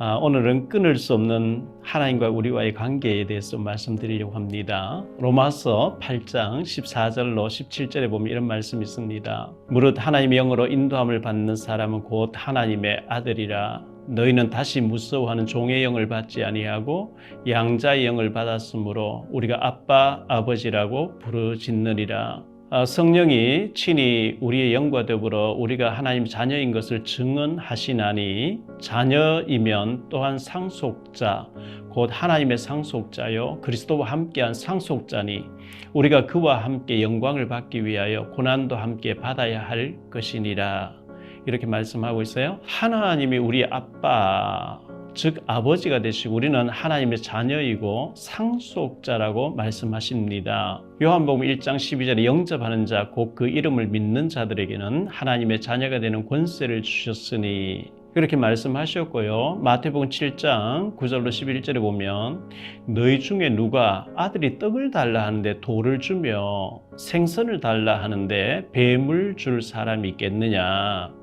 오늘은 끊을 수 없는 하나님과 우리와의 관계에 대해서 말씀드리려고 합니다. 로마서 8장 14절로 17절에 보면 이런 말씀이 있습니다. 무릇 하나님의 영으로 인도함을 받는 사람은 곧 하나님의 아들이라. 너희는 다시 무서워하는 종의 영을 받지 아니하고 양자의 영을 받았으므로 우리가 아빠 아버지라고 부르짖느니라. 성령이 친히 우리의 영과 더불어 우리가 하나님 자녀인 것을 증언하시나니 자녀이면 또한 상속자 곧 하나님의 상속자요 그리스도와 함께한 상속자니 우리가 그와 함께 영광을 받기 위하여 고난도 함께 받아야 할 것이니라. 이렇게 말씀하고 있어요. 하나님이 우리의 아빠 즉 아버지가 되시고 우리는 하나님의 자녀이고 상속자라고 말씀하십니다. 요한복음 1장 12절에 영접하는 자 곧 그 이름을 믿는 자들에게는 하나님의 자녀가 되는 권세를 주셨으니 그렇게 말씀하셨고요. 마태복음 7장 9절로 11절에 보면 너희 중에 누가 아들이 떡을 달라 하는데 돌을 주며 생선을 달라 하는데 뱀을 줄 사람이 있겠느냐.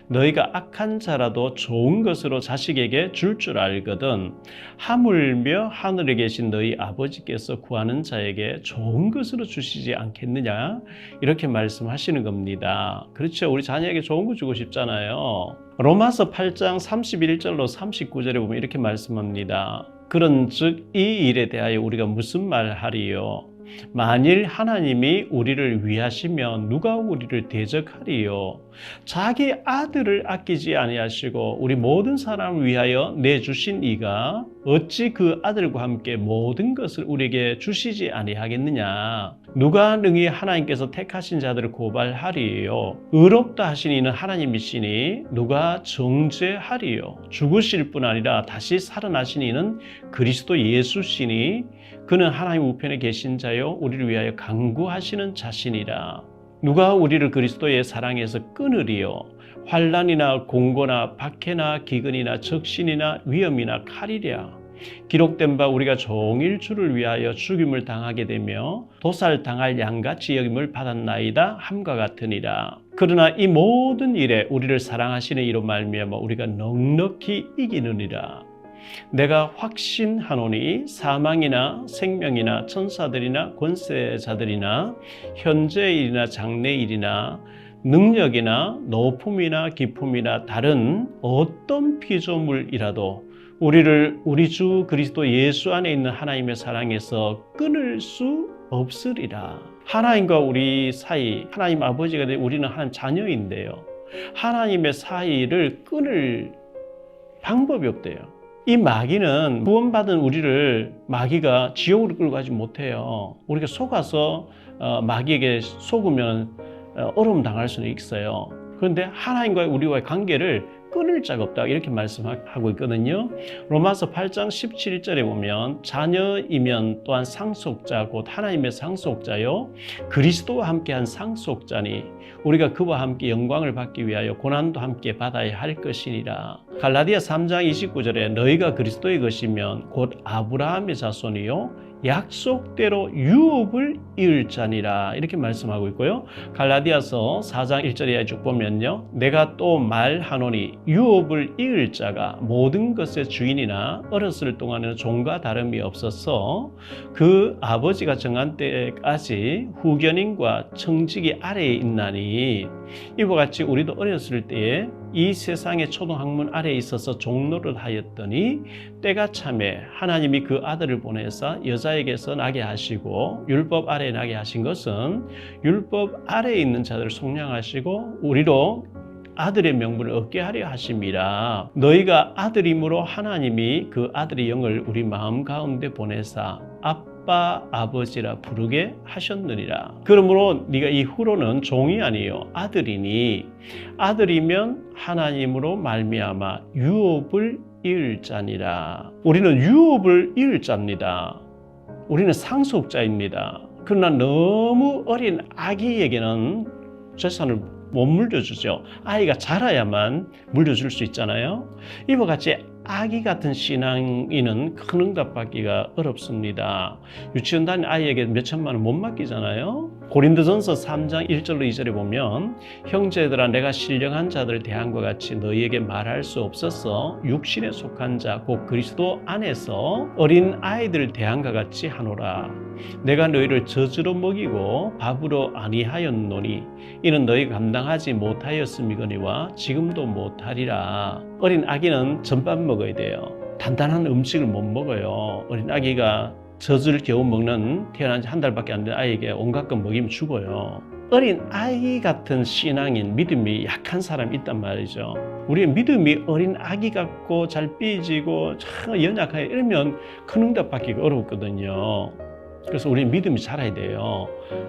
너희가 악한 자라도 좋은 것으로 자식에게 줄 줄 알거든 하물며 하늘에 계신 너희 아버지께서 구하는 자에게 좋은 것으로 주시지 않겠느냐. 이렇게 말씀하시는 겁니다. 그렇죠. 우리 자녀에게 좋은 거 주고 싶잖아요. 로마서 8장 31절로 39절에 보면 이렇게 말씀합니다. 그런즉 이 일에 대하여 우리가 무슨 말하리요. 만일 하나님이 우리를 위하시면 누가 우리를 대적하리요. 자기 아들을 아끼지 아니하시고 우리 모든 사람을 위하여 내주신 이가 어찌 그 아들과 함께 모든 것을 우리에게 주시지 아니하겠느냐. 누가 능히 하나님께서 택하신 자들을 고발하리요. 의롭다 하신 이는 하나님이시니 누가 정죄하리요. 죽으실 뿐 아니라 다시 살아나신 이는 그리스도 예수시니 그는 하나님 우편에 계신 자요 우리를 위하여 간구하시는 자신이라. 누가 우리를 그리스도의 사랑에서 끊으리요. 환난이나 공고나 박해나 기근이나 적신이나 위험이나 칼이랴. 기록된 바 우리가 종일 주를 위하여 죽임을 당하게 되며 도살당할 양같이 여김을 받았나이다 함과 같으니라. 그러나 이 모든 일에 우리를 사랑하시는 이로 말미암아 우리가 넉넉히 이기느니라. 내가 확신하노니 사망이나 생명이나 천사들이나 권세자들이나 현재일이나 장래일이나 능력이나 높음이나 깊음이나 다른 어떤 피조물이라도 우리를 우리 주 그리스도 예수 안에 있는 하나님의 사랑에서 끊을 수 없으리라. 하나님과 우리 사이, 하나님 아버지가 된 우리는 하나님 자녀인데요. 하나님의 사이를 끊을 방법이 없대요. 이 마귀는 구원받은 우리를 마귀가 지옥으로 끌고 가지 못해요. 우리가 속아서 마귀에게 속으면 어려움 당할 수는 있어요. 그런데 하나님과 우리와의 관계를 끊을 자가 없다 이렇게 말씀하고 있거든요. 로마서 8장 17절에 보면 자녀이면 또한 상속자 곧 하나님의 상속자요 그리스도와 함께한 상속자니 우리가 그와 함께 영광을 받기 위하여 고난도 함께 받아야 할 것이니라. 갈라디아 3장 29절에 너희가 그리스도의 것이면 곧 아브라함의 자손이요 약속대로 유업을 이을 자니라 이렇게 말씀하고 있고요. 갈라디아서 4장 1절에 쭉 보면요. 내가 또 말하노니 유업을 이을 자가 모든 것의 주인이나 어렸을 동안에는 종과 다름이 없어서 그 아버지가 정한 때까지 후견인과 청지기 아래에 있나니 이와 같이 우리도 어렸을 때에 이 세상의 초등학문 아래에 있어서 종노를 하였더니 때가 참에 하나님이 그 아들을 보내사 여자에게서 나게 하시고 율법 아래에 나게 하신 것은 율법 아래에 있는 자들을 속량하시고 우리로 아들의 명분을 얻게 하려 하심이라. 너희가 아들이므로 하나님이 그 아들의 영을 우리 마음 가운데 보내사 아빠 아버지라 부르게 하셨느니라. 그러므로 네가 이후로는 종이 아니요 아들이니 아들이면 하나님으로 말미암아 유업을 이을 자니라. 우리는 유업을 이을 자입니다. 우리는 상속자입니다. 그러나 너무 어린 아기에게는 재산을 못 물려주죠. 아이가 자라야만 물려줄 수 있잖아요. 이와 같이 아기 같은 신앙인은 큰 응답받기가 어렵습니다. 유치원 다니는 아이에게 몇 천만 원 못 맡기잖아요. 고린도전서 3장 1절로 2절에 보면 형제들아 내가 신령한 자들 대함과 같이 너희에게 말할 수 없어서 육신에 속한 자 곧 그리스도 안에서 어린 아이들 대함과 같이 하노라. 내가 너희를 젖으로 먹이고 밥으로 아니하였노니 이는 너희 감당하지 못하였음이거니와 지금도 못하리라. 어린 아기는 전밥 먹어야 돼요. 단단한 음식을 못 먹어요. 어린 아기가 젖을 겨우 먹는 태어난 지 한 달밖에 안 된 아이에게 온갖 것 먹이면 죽어요. 어린 아이 같은 신앙인 믿음이 약한 사람이 있단 말이죠. 우리의 믿음이 어린 아기 같고 잘 삐지고 참 연약하게 이러면 큰 응답 받기가 어렵거든요. 그래서 우리 믿음이 자라야 돼요.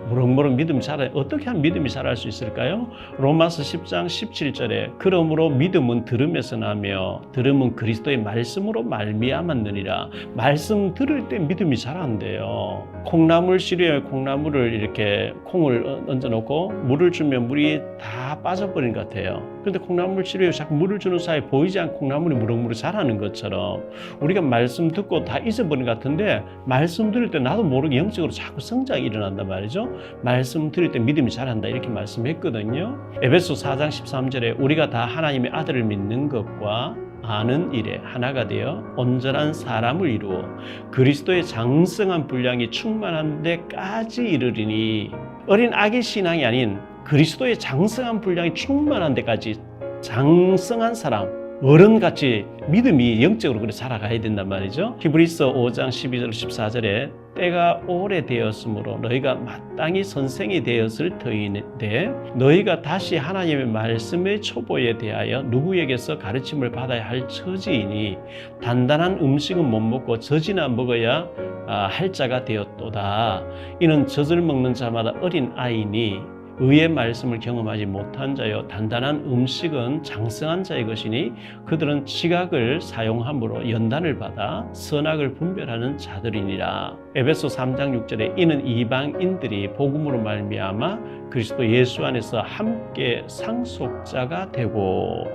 무럭무럭 믿음이 자라야 어떻게 하면 믿음이 자랄 수 있을까요? 로마서 10장 17절에 그러므로 믿음은 들음에서 나며 들음은 그리스도의 말씀으로 말미암았느니라. 말씀 들을 때 믿음이 자란대요. 콩나물 시루에 콩나물을 이렇게 콩을 얹어놓고 물을 주면 물이 다 빠져버린 것 같아요. 그런데 콩나물 시루에 자꾸 물을 주는 사이에 보이지 않고 콩나물이 무럭무럭 자라는 것처럼 우리가 말씀 듣고 다 잊어버린 것 같은데 말씀 들을 때 나도 모르게 영적으로 자꾸 성장이 일어난단 말이죠. 말씀 들을 때 믿음이 자란다 이렇게 말씀했거든요. 에베소 4장 13절에 우리가 다 하나님의 아들을 믿는 것과 아는 일에 하나가 되어 온전한 사람을 이루어 그리스도의 장성한 분량이 충만한 데까지 이르리니 어린 아기 신앙이 아닌 그리스도의 장성한 분량이 충만한 데까지 장성한 사람 어른같이 믿음이 영적으로 그래 자라가야 된단 말이죠. 히브리서 5장 12절 14절에 때가 오래되었으므로 너희가 마땅히 선생이 되었을 터인데 너희가 다시 하나님의 말씀의 초보에 대하여 누구에게서 가르침을 받아야 할 처지이니 단단한 음식은 못 먹고 젖이나 먹어야 할 자가 되었도다. 이는 젖을 먹는 자마다 어린 아이니 의의 말씀을 경험하지 못한 자요 단단한 음식은 장성한 자의 것이니 그들은 지각을 사용함으로 연단을 받아 선악을 분별하는 자들이니라. 에베소 3장 6절에 이는 이방인들이 복음으로 말미암아 그리스도 예수 안에서 함께 상속자가 되고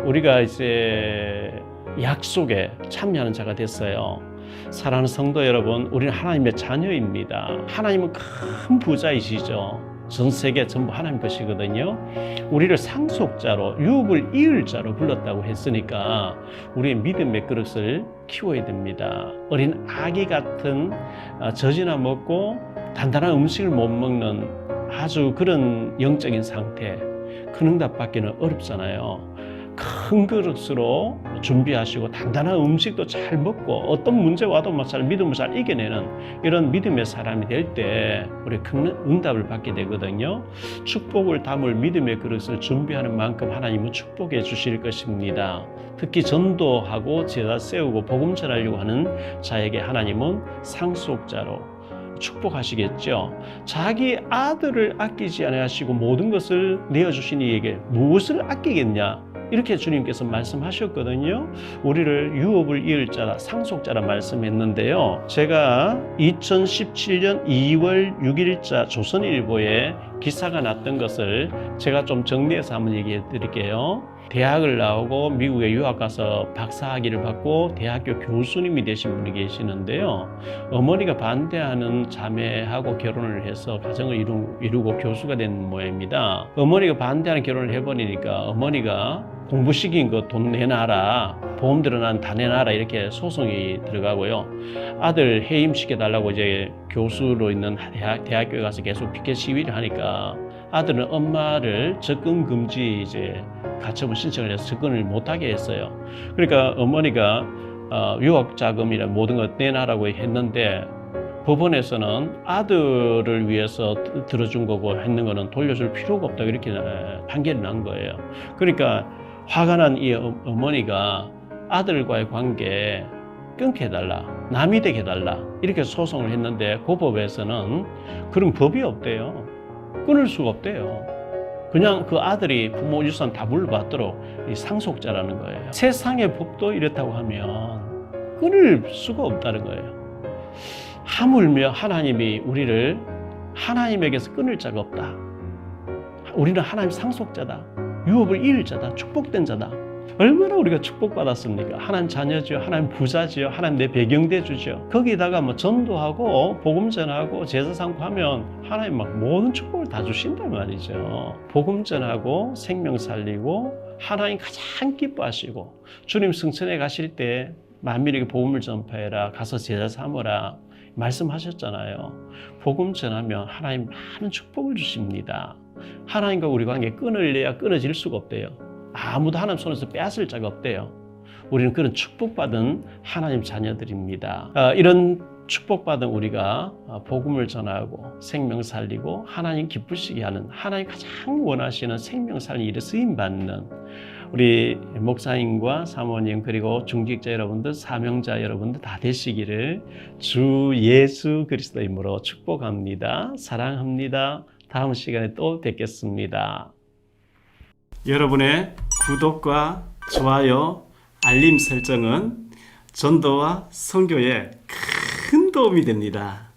우리가 이제 약속에 참여하는 자가 됐어요. 사랑하는 성도 여러분, 우리는 하나님의 자녀입니다. 하나님은 큰 부자이시죠. 전 세계 전부 하나님 것이거든요. 우리를 상속자로 유업을 이을 자로 불렀다고 했으니까 우리의 믿음의 그릇을 키워야 됩니다. 어린 아기 같은 젖이나 먹고 단단한 음식을 못 먹는 아주 그런 영적인 상태 큰 응답 받기는 어렵잖아요. 큰 그릇으로 준비하시고 단단한 음식도 잘 먹고 어떤 문제 와도 잘 믿음을 잘 이겨내는 이런 믿음의 사람이 될 때 우리 큰 응답을 받게 되거든요. 축복을 담을 믿음의 그릇을 준비하는 만큼 하나님은 축복해 주실 것입니다. 특히 전도하고 제자 세우고 복음 전하려고 하는 자에게 하나님은 상속자로 축복하시겠죠. 자기 아들을 아끼지 아니하시고 모든 것을 내어주신 이에게 무엇을 아끼겠냐? 이렇게 주님께서 말씀하셨거든요. 우리를 유업을 이을 자라 상속자라 말씀했는데요. 제가 2017년 2월 6일자 조선일보에 기사가 났던 것을 제가 좀 정리해서 한번 얘기해 드릴게요. 대학을 나오고 미국에 유학 가서 박사학위를 받고 대학교 교수님이 되신 분이 계시는데요. 어머니가 반대하는 자매하고 결혼을 해서 가정을 이루고 교수가 된 모양입니다. 어머니가 반대하는 결혼을 해버리니까 어머니가 공부시킨 거 돈 내놔라, 보험 들어난 다 내놔라 이렇게 소송이 들어가고요. 아들 해임시켜달라고 이제 교수로 있는 대학교에 가서 계속 피켓 시위를 하니까 아들은 엄마를 접근 금지 이제 가처분 신청을 해서 접근을 못하게 했어요. 그러니까 어머니가 유학 자금이나 모든 것 내놔라고 했는데 법원에서는 아들을 위해서 들어준 거고 했는 거는 돌려줄 필요가 없다고 이렇게 판결이 난 거예요. 그러니까 화가 난 이 어머니가 아들과의 관계 끊게 해달라, 남이 되게 해달라 이렇게 소송을 했는데 그 법에서는 그런 법이 없대요. 끊을 수가 없대요. 그냥 그 아들이 부모 유산 다 물려받도록 이 상속자라는 거예요. 세상의 법도 이렇다고 하면 끊을 수가 없다는 거예요. 하물며 하나님이 우리를 하나님에게서 끊을 자가 없다. 우리는 하나님 상속자다. 유업을 이을 자다. 축복된 자다. 얼마나 우리가 축복받았습니까? 하나님 자녀죠, 하나님 부자지요, 하나님 내 배경대주죠. 거기다가 뭐 전도하고 복음 전하고 제사 삼고 하면 하나님 막 모든 축복을 다 주신단 말이죠. 복음 전하고 생명 살리고 하나님 가장 기뻐하시고 주님 승천해 가실 때 만민에게 복음을 전파해라, 가서 제자 삼으라 말씀하셨잖아요. 복음 전하면 하나님 많은 축복을 주십니다. 하나님과 우리 관계 끊으려야 끊어질 수가 없대요. 아무도 하나님 손에서 빼앗을 자가 없대요. 우리는 그런 축복받은 하나님 자녀들입니다. 이런 축복받은 우리가 복음을 전하고 생명 살리고 하나님 기쁘시게 하는, 하나님 가장 원하시는 생명 살리는 일에 쓰임받는 우리 목사님과 사모님 그리고 중직자 여러분들, 사명자 여러분들 다 되시기를 주 예수 그리스도의 이름으로 축복합니다. 사랑합니다. 다음 시간에 또 뵙겠습니다. 여러분의 구독과 좋아요, 알림 설정은 전도와 선교에 큰 도움이 됩니다.